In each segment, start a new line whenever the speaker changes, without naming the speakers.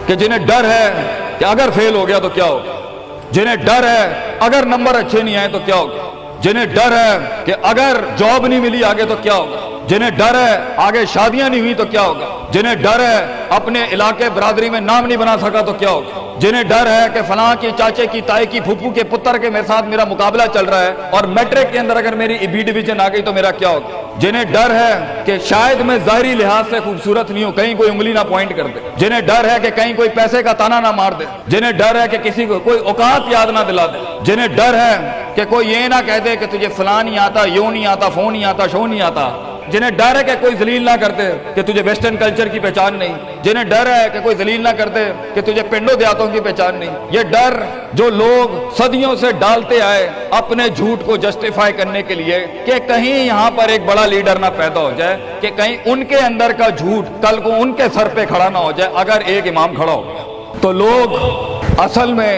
کہ جنہیں ڈر ہے کہ اگر فیل ہو گیا تو کیا ہوگا، جنہیں ڈر ہے اگر نمبر اچھے نہیں آئے تو کیا ہوگا، جنہیں ڈر ہے کہ اگر جاب نہیں ملی آگے تو کیا ہوگا، جنہیں ڈر ہے آگے شادیاں نہیں ہوئی تو کیا ہوگا، جنہیں ڈر ہے اپنے علاقے برادری میں نام نہیں بنا سکا تو کیا ہوگا، جنہیں ڈر ہے کہ فلاں کی چاچے کی تائی کی پھپھو کے پتر کے میرے ساتھ میرا مقابلہ چل رہا ہے اور میٹرک کے اندر اگر میری بی ڈویژن آ گئی تو میرا کیا ہوگا، جنہیں ڈر ہے کہ شاید میں ظاہری لحاظ سے خوبصورت نہیں ہوں، کہیں کوئی انگلی نہ پوائنٹ کر دے، جنہیں ڈر ہے کہ کہیں کوئی پیسے کا تانا نہ مار دے، جنہیں ڈر ہے کہ کسی کو کوئی اوقات یاد نہ دلا دے، جنہیں ڈر ہے کہ کوئی یہ نہ کہہ دے کہ تجھے فلاں نہیں آتا، یوں نہیں آتا، فون نہیں آتا، شو نہیں آتا، جنہیں ڈر ہے کہ کوئی ذلیل نہ کرتے کہ تجھے ویسٹرن کلچر کی پہچان نہیں، جنہیں ڈر ہے کہ کوئی ذلیل نہ کرتے کہ تجھے پنڈوں دیہاتوں کی پہچان نہیں، یہ ڈر جو لوگ صدیوں سے ڈالتے آئے اپنے جھوٹ کو جسٹیفائی کرنے کے لیے کہ کہیں یہاں پر ایک بڑا لیڈر نہ پیدا ہو جائے، کہ کہیں ان کے اندر کا جھوٹ کل کو ان کے سر پہ کھڑا نہ ہو جائے اگر ایک امام کھڑا ہو گیا، تو لوگ اصل میں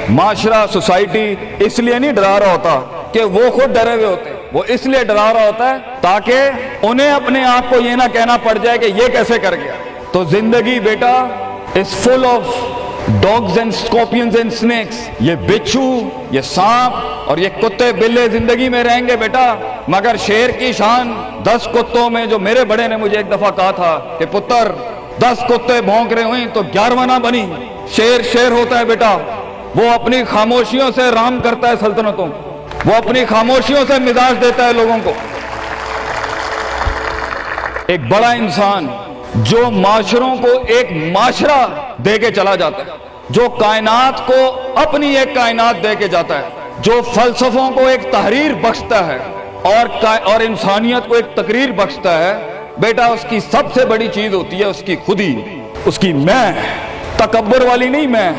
معاشرہ سوسائٹی اس لیے نہیں ڈرا رہا ہوتا کہ وہ خود ڈرے ہوئے ہوتے، وہ اس لیے ڈرا رہا ہوتا ہے تاکہ انہیں اپنے آپ کو یہ نہ کہنا پڑ جائے کہ یہ کیسے کر گیا۔ تو زندگی بیٹا is full of dogs and scorpions and snakes، یہ بچھو، یہ سانپ اور یہ کتے بلے زندگی میں رہیں گے بیٹا، مگر شیر کی شان 10 کتوں میں، جو میرے بڑے نے مجھے ایک دفعہ کہا تھا کہ پتر 10 کتے بھونک رہے ہوئیں تو 11واں نہ بنی، شیر شیر ہوتا ہے بیٹا، وہ اپنی خاموشیوں سے رام کرتا ہے سلطنتوں، وہ اپنی خاموشیوں سے مزاج دیتا ہے لوگوں کو۔ ایک بڑا انسان جو معاشروں کو ایک معاشرہ دے کے چلا جاتا ہے، جو کائنات کو اپنی ایک کائنات دے کے جاتا ہے، جو فلسفوں کو ایک تحریر بخشتا ہے اور انسانیت کو ایک تقریر بخشتا ہے، بیٹا اس کی سب سے بڑی چیز ہوتی ہے اس کی خودی، اس کی میں، تکبر والی نہیں میں،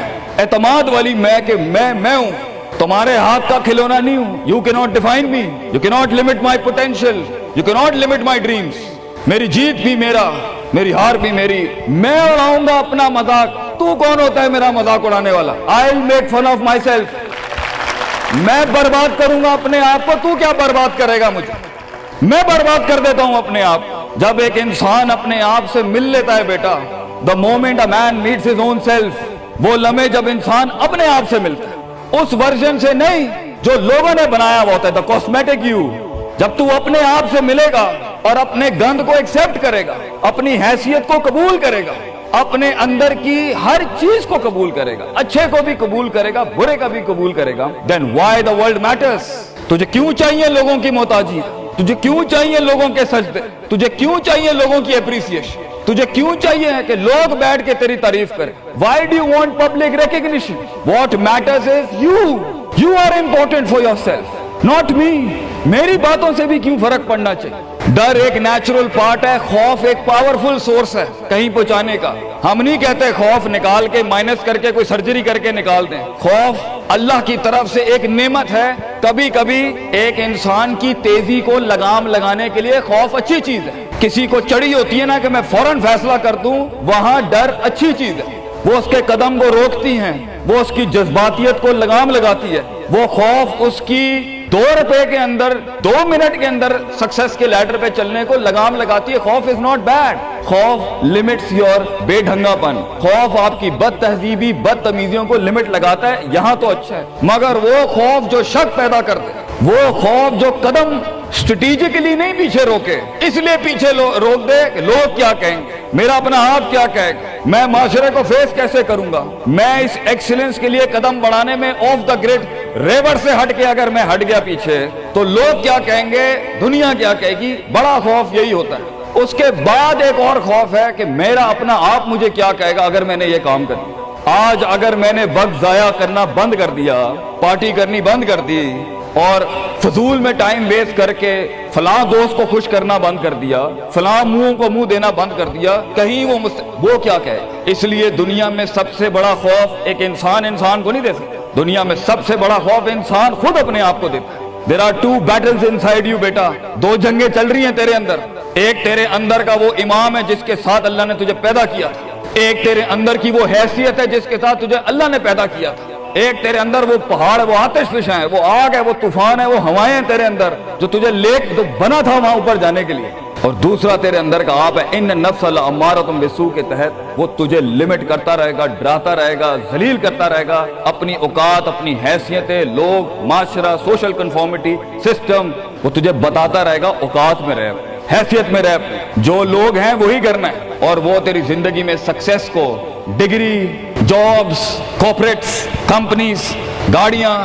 اعتماد والی میں، کہ میں ہوں، تمہارے ہاتھ کا کھلونا نہیں ہوں، you cannot define me, you cannot limit my potential, you cannot limit my dreams، میری جیت بھی میرا، میری ہار بھی میری، میں اڑاؤں گا اپنا مذاق، تو کون ہوتا ہے میرا مذاق اڑانے والا، I'll make fun of myself، میں برباد کروں گا اپنے آپ کو، تو کیا برباد کرے گا مجھے، میں برباد کر دیتا ہوں اپنے آپ۔ جب ایک انسان اپنے آپ سے مل لیتا ہے بیٹا، the moment a man meets his own self، وہ لمحے جب انسان اپنے آپ سے ملتا ہے، اس ورژن سے نہیں جو لوگوں نے بنایا ہوا ہوتا ہے، the cosmetic you، جب تو اپنے آپ سے ملے گا اور اپنے گند کو ایکسپٹ کرے گا، اپنی حیثیت کو قبول کرے گا، اپنے اندر کی ہر چیز کو قبول کرے گا، اچھے کو بھی قبول کرے گا، برے کا بھی قبول کرے گا، then why the world matters، تجھے کیوں چاہیے لوگوں کی محتاجی، تجھے کیوں چاہیے لوگوں کے سجدے، تجھے کیوں چاہیے لوگوں کی اپریسیشن، تجھے کیوں چاہیے کہ لوگ بیٹھ کے تیری تعریف کریں، why do you want public recognition، what matters is you are important for yourself، not me، میری باتوں سے بھی کیوں فرق پڑنا چاہیے۔ ڈر ایک نیچرل پارٹ ہے، خوف ایک پاورفل سورس ہے کہیں پہنچانے کا۔ ہم نہیں کہتے خوف نکال کے مائنس کر کے کوئی سرجری کر کے نکال دیں، خوف اللہ کی طرف سے ایک نعمت ہے۔ کبھی کبھی ایک انسان کی تیزی کو لگام لگانے کے لیے خوف اچھی چیز ہے۔ کسی کو چڑھی ہوتی ہے نا کہ میں فوراً فیصلہ کر دوں، وہاں ڈر اچھی چیز ہے، وہ اس کے قدم کو روکتی ہیں، وہ اس کی جذباتیت کو لگام لگاتی ہے۔ وہ خوف اس کی 2 روپے کے اندر 2 منٹ کے اندر سکسس کے لیڈر پہ چلنے کو لگام لگاتی ہے۔ خوف از ناٹ بیڈ، خوف لمٹس یور بے ڈھنگا پن، خوف آپ کی بد تہذیبی بد تمیزیوں کو لمٹ لگاتا ہے، یہاں تو اچھا ہے۔ مگر وہ خوف جو شک پیدا کر دے، وہ خوف جو قدم اسٹریٹجکلی نہیں پیچھے روکے، اس لیے پیچھے روک دے کہ لوگ کیا کہیں گے، میرا اپنا آپ کیا کہے گا، میں معاشرے کو فیس کیسے کروں گا، میں اس ایکسیلنس کے لیے قدم بڑھانے میں آف دا گریڈ ریور سے ہٹ کے اگر میں ہٹ گیا پیچھے تو لوگ کیا کہیں گے، دنیا کیا کہے گی۔ بڑا خوف یہی ہوتا ہے۔ اس کے بعد ایک اور خوف ہے کہ میرا اپنا آپ مجھے کیا کہے گا اگر میں نے یہ کام کر دیا۔ آج اگر میں نے وقت ضائع کرنا بند کر دیا، پارٹی کرنی بند کر دی اور فضول میں ٹائم ویسٹ کر کے فلاں دوست کو خوش کرنا بند کر دیا، فلاں منہ کو منہ دینا بند کر دیا، کہیں وہ کیا کہے۔ اس لیے دنیا میں سب سے بڑا خوف ایک انسان کو نہیں دے سکتا، دنیا میں سب سے بڑا خوف انسان خود اپنے آپ کو دیتا ہے۔ There are 2 battles inside you بیٹا، 2 جنگیں چل رہی ہیں تیرے اندر۔ ایک تیرے اندر کا وہ امام ہے جس کے ساتھ اللہ نے تجھے پیدا کیا تھا، ایک تیرے اندر کی وہ حیثیت ہے جس کے ساتھ تجھے اللہ نے پیدا کیا تھا، ایک تیرے اندر وہ پہاڑ ہے، وہ آتش فشاں ہے، وہ آگ ہے، وہ طوفان ہے، وہ ہوائیں ہیں تیرے اندر جو تجھے تو بنا تھا وہاں اوپر جانے کے لیے۔ اور دوسرا تیرے اندر کا آپ ہے ان نفس الامارۃ بالسوء کے تحت وہ تجھے لمٹ کرتا رہے گا، ڈراتا رہے گا، ذلیل کرتا رہے گا، اپنی اوقات، اپنی حیثیتیں، لوگ، معاشرہ، سوشل کنفارمیٹی، سسٹم، وہ تجھے بتاتا رہے گا اوقات میں رہ، حیثیت میں رہ، جو لوگ ہیں وہی کرنا ہے، اور وہ تیری زندگی میں سکسیس کو ڈگری، جابز، کارپوریٹس، کمپنیز، گاڑیاں،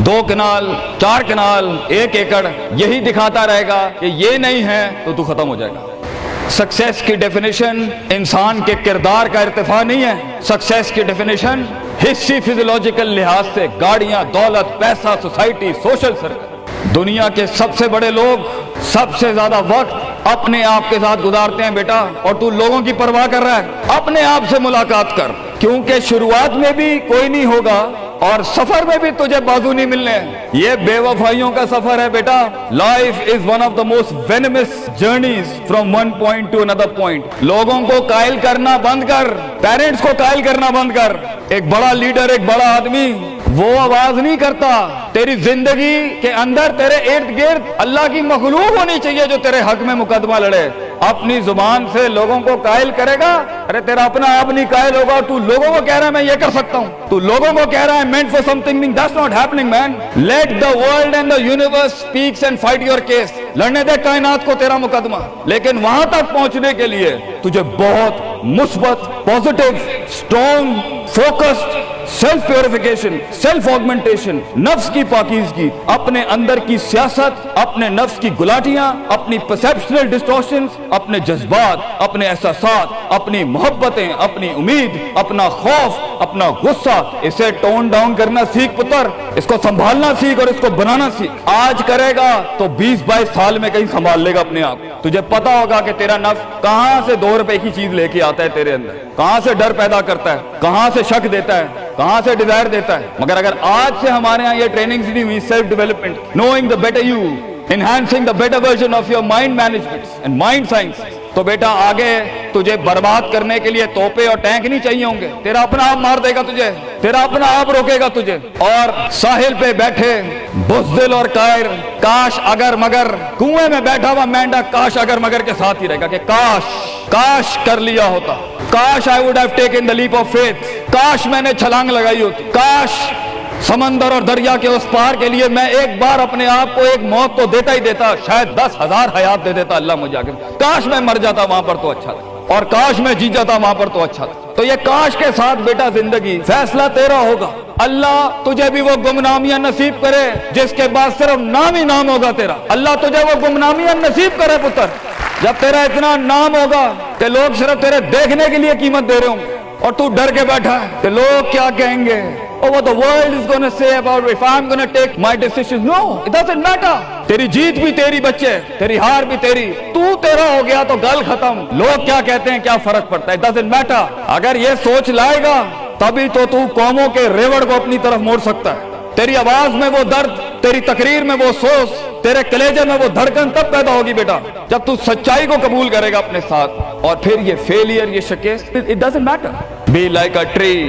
2 کنال، 4 کنال، 1 ایکڑ، یہی دکھاتا رہے گا کہ یہ نہیں ہے تو ختم ہو جائے گا۔ سکسیس کی ڈیفینیشن انسان کے کردار کا ارتفاع نہیں ہے، سکسیس کی ڈیفینیشن حصی فزیولوجیکل لحاظ سے گاڑیاں، دولت، پیسہ، سوسائٹی، سوشل سرکل۔ دنیا کے سب سے بڑے لوگ سب سے زیادہ وقت اپنے آپ کے ساتھ گزارتے ہیں بیٹا، اور تو لوگوں کی پرواہ کر رہا ہے۔ اپنے آپ سے ملاقات کر، کیونکہ شروعات میں بھی کوئی نہیں ہوگا اور سفر میں بھی تجھے بازو نہیں ملنے۔ یہ بے وفائیوں کا سفر ہے بیٹا۔ Life is one of the most venomous journeys from one point to another point. لوگوں کو قائل کرنا بند کر، پیرنٹس کو قائل کرنا بند کر۔ ایک بڑا لیڈر، ایک بڑا آدمی وہ آواز نہیں کرتا، تیری زندگی کے اندر تیرے ارد گرد اللہ کی مخلوق ہونی چاہیے جو تیرے حق میں مقدمہ لڑے۔ اپنی زبان سے لوگوں کو قائل کرے گا، ارے تیرا اپنا آپ نہیں قائل ہوگا۔ تو لوگوں کو کہہ رہا ہے میں یہ کر سکتا ہوں، تو لوگوں کو کہہ رہا ہے meant for something, that's not happening man. Let the world and the universe speaks and fight your case. لڑنے دے کائنات کو تیرا مقدمہ، لیکن وہاں تک پہنچنے کے لیے تجھے بہت مثبت، positive, strong, focused, self purification, self augmentation, نفس کی پاکیزگی، اپنے اندر کی سیاست، اپنے نفس کی گلاٹیاں، اپنی پرسیپشنل ڈسٹورشنز، اپنے جذبات، اپنے احساسات، اپنی محبتیں، اپنی امید، اپنا خوف، اپنا غصہ، اسے ٹون ڈاؤن کرنا سیکھ پتر، اس کو سنبھالنا سیکھ اور اس کو بنانا سیکھ۔ آج کرے گا تو 20-22 سال میں کہیں سنبھال لے گا اپنے آپ۔ تجھے پتا ہوگا کہ تیرا نفس کہاں سے 2 روپے کی چیز لے کے آتا ہے تیرے اندر، کہاں سے ڈر پیدا کرتا ہے، کہاں سے شک دیتا ہے، کہاں سے ڈیزائر دیتا ہے۔ مگر اگر آج سے ہمارے ہاں یہ ٹریننگز نہیں ہوئی، self development, knowing the better you, enhancing the better version of your mind management and mind science, تو بیٹا آگے تجھے برباد کرنے کے لیے توپے اور ٹینک نہیں چاہیے ہوں گے، تیرا اپنا آپ مار دے گا تجھے، تیرا اپنا آپ روکے گا تجھے۔ اور ساحل پہ بیٹھے بزدل اور قائر، کاش اگر مگر، کنویں میں بیٹھا ہوا مینڈک کاش اگر مگر کے ساتھ ہی رہے گا کہ کاش کر لیا ہوتا، کاش I would have taken the leap of faith، کاش میں نے چھلانگ لگائی ہوتی، کاش سمندر اور دریا کے اس پار کے لیے میں ایک بار اپنے آپ کو ایک موت تو دیتا ہی دیتا، شاید 10,000 حیات دے دیتا اللہ مجھے آگے، کاش میں مر جاتا وہاں پر تو اچھا تھا، اور کاش میں جی جاتا وہاں پر تو اچھا تھا۔ تو یہ کاش کے ساتھ بیٹا زندگی، فیصلہ تیرا ہوگا۔ اللہ تجھے بھی وہ گمنامیاں نصیب کرے جس کے بعد صرف نام ہی نام ہوگا تیرا، اللہ تجھے وہ گمنامیاں نصیب کرے پتر، جب تیرا اتنا نام ہوگا کہ لوگ صرف تیرے دیکھنے کے لیے قیمت دے رہے ہوں گے، اور تو ڈر کے بیٹھا ہے کہ لوگ کیا کہیں گے، or what the world is going to say about if I'm going to take my decisions. No, it doesn't matter. تیری جیت بھی تیری بچے، تیری ہار بھی تیری، تو تیرا ہو گیا تو گل ختم، لوگ کیا کہتے ہیں کیا فرق پڑتا ہے، it doesn't matter۔ اگر یہ سوچ لائے گا تبھی تو قوموں کے ریوڑ کو اپنی طرف موڑ سکتا ہے۔ تیری آواز میں وہ درد، تیری تقریر میں وہ سوز، تیرے کلیجے میں وہ دھڑکن تب پیدا ہوگی بیٹا جب تو سچائی کو قبول کرے گا اپنے ساتھ، اور پھر یہ فیلئر، یہ شکست، it doesn't matter۔ Be like a tree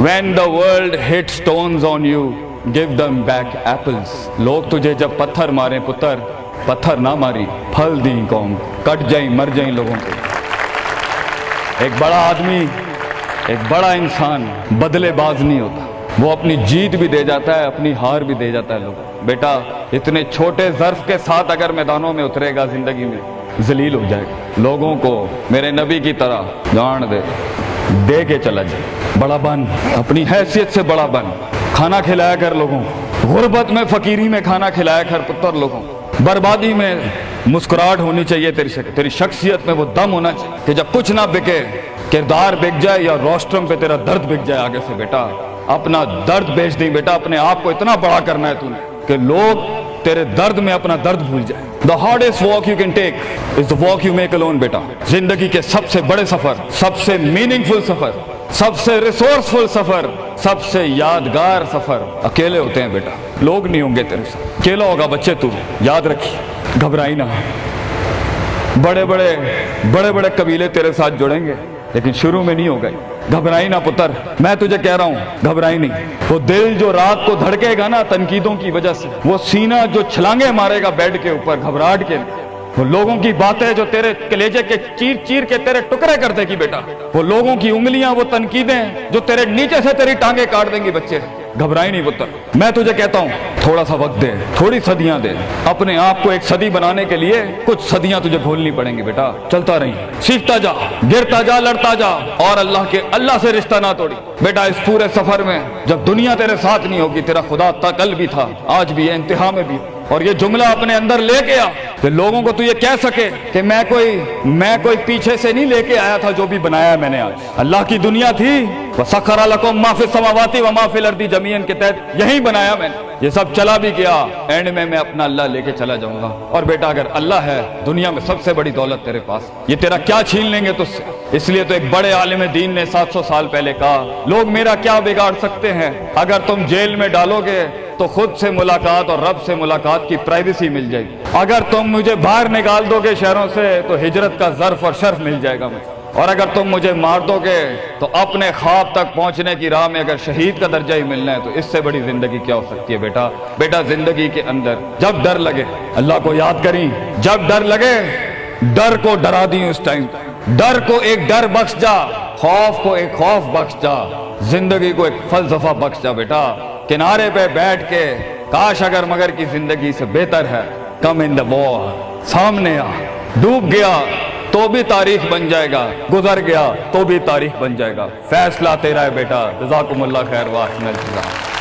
when the world hits stones on you, give them back apples۔ لوگ تجھے جب پتھر ماریں پتر، پتھر نہ ماری، پھل دیں قوم، کٹ جائیں مر جائیں لوگوں کو۔ ایک بڑا آدمی، ایک بڑا انسان بدلے باز نہیں ہوتا، وہ اپنی جیت بھی دے جاتا ہے، اپنی ہار بھی دے جاتا ہے لوگوں۔ بیٹا اتنے چھوٹے ظرف کے ساتھ اگر میدانوں میں اترے گا زندگی میں، ذلیل ہو جائے گا، لوگوں کو میرے نبی کی طرح جان دے کے چلا جائے، بڑا بن، اپنی حیثیت سے بڑا بن، کھانا کھلایا کر لوگوں، غربت میں فقیری میں کھانا کھلایا کر پتر لوگوں، بربادی میں مسکراہٹ ہونی چاہیے تیری شخصیت میں وہ دم ہونا چاہیے کہ جب کچھ نہ بکے، کردار بک جائے یا روسٹرم پہ تیرا درد بک جائے آگے سے، بیٹا اپنا درد بیچ دیں بیٹا، اپنے آپ کو اتنا بڑا کرنا ہے تم نے کہ لوگ تیرے درد میں اپنا درد بھول جائیں۔ The hardest walk you can take is the walk you make alone بیٹا۔ زندگی کے سب سے بڑے سفر، سب سے میننگ فل سفر، سب سے ریسورسفل سفر، سب سے یادگار سفر اکیلے ہوتے ہیں بیٹا، لوگ نہیں ہوں گے تیرے ساتھ، اکیلا ہوگا بچے تو، یاد رکھیے، گھبرائی نہ۔ بڑے بڑے قبیلے تیرے ساتھ جڑیں گے لیکن شروع میں نہیں ہوگا، گھبرائی نہ پتر، میں تجھے کہہ رہا ہوں گھبرائی نہیں۔ وہ دل جو رات کو دھڑکے گا نا تنقیدوں کی وجہ سے، وہ سینہ جو چھلانگے مارے گا بیڈ کے اوپر گھبراہٹ کے، وہ لوگوں کی باتیں جو تیرے کلیجے کے چیر چیر کے تیرے ٹکڑے کر دے گی بیٹا، وہ لوگوں کی انگلیاں، وہ تنقیدیں جو تیرے نیچے سے تیری ٹانگیں کاٹ دیں گی بچے، گھبرائی نہیں پتر۔ میں تجھے کہتا ہوں تھوڑا سا وقت دے، تھوڑی صدیاں دے، اپنے آپ کو ایک صدی بنانے کے لیے کچھ صدیاں تجھے گھولنی پڑیں گی بیٹا، چلتا رہی، سیکھتا جا، گرتا جا، لڑتا جا، اور اللہ سے رشتہ نہ توڑی بیٹا۔ اس پورے سفر میں جب دنیا تیرے ساتھ نہیں ہوگی، تیرا خدا کل بھی تھا، آج بھی ہے، انتہا میں بھی، اور یہ جملہ اپنے اندر لے کے آ کہ لوگوں کو تو یہ کہہ سکے کہ میں کوئی پیچھے سے نہیں لے کے آیا تھا، جو بھی بنایا میں نے آج اللہ کی دنیا تھی، وَسَخَّرَ لَكُم مَّا فِي السَّمَاوَاتِ وَمَا فِي الْأَرْضِ جَمِيعًا کے تحت یہی بنایا میں نے، یہ سب چلا بھی گیا، اینڈ میں اپنا اللہ لے کے چلا جاؤں گا۔ اور بیٹا اگر اللہ ہے دنیا میں سب سے بڑی دولت تیرے پاس، یہ تیرا کیا چھین لیں گے تجھ سے؟ اس لیے تو ایک بڑے عالم دین نے 700 سال پہلے کہا، لوگ میرا کیا بگاڑ سکتے ہیں؟ اگر تم جیل میں ڈالو گے تو خود سے ملاقات اور رب سے ملاقات کی پرائیویسی مل جائے گی، اگر تم مجھے باہر نکال دو گے شہروں سے تو ہجرت کا ظرف اور شرف مل جائے گا مجھے، اور اگر تم مجھے مار دو گے تو اپنے خواب تک پہنچنے کی راہ میں اگر شہید کا درجہ ہی ملنا ہے تو اس سے بڑی زندگی کیا ہو سکتی ہے بیٹا زندگی کے اندر جب ڈر لگے اللہ کو یاد کریں، جب ڈر لگے ڈر کو ڈرا دیں، اس ٹائم ڈر کو ایک ڈر بخش جا، خوف کو ایک خوف بخش جا، زندگی کو ایک فلسفہ بخش جا بیٹا۔ کنارے پہ بیٹھ کے کاش اگر مگر کی زندگی سے بہتر ہے، کم ان دا وار، سامنے آ، ڈوب گیا تو بھی تاریخ بن جائے گا، گزر گیا تو بھی تاریخ بن جائے گا، فیصلہ تیرا ہے بیٹا۔ جزاکم اللہ خیر واحسن الجزاء۔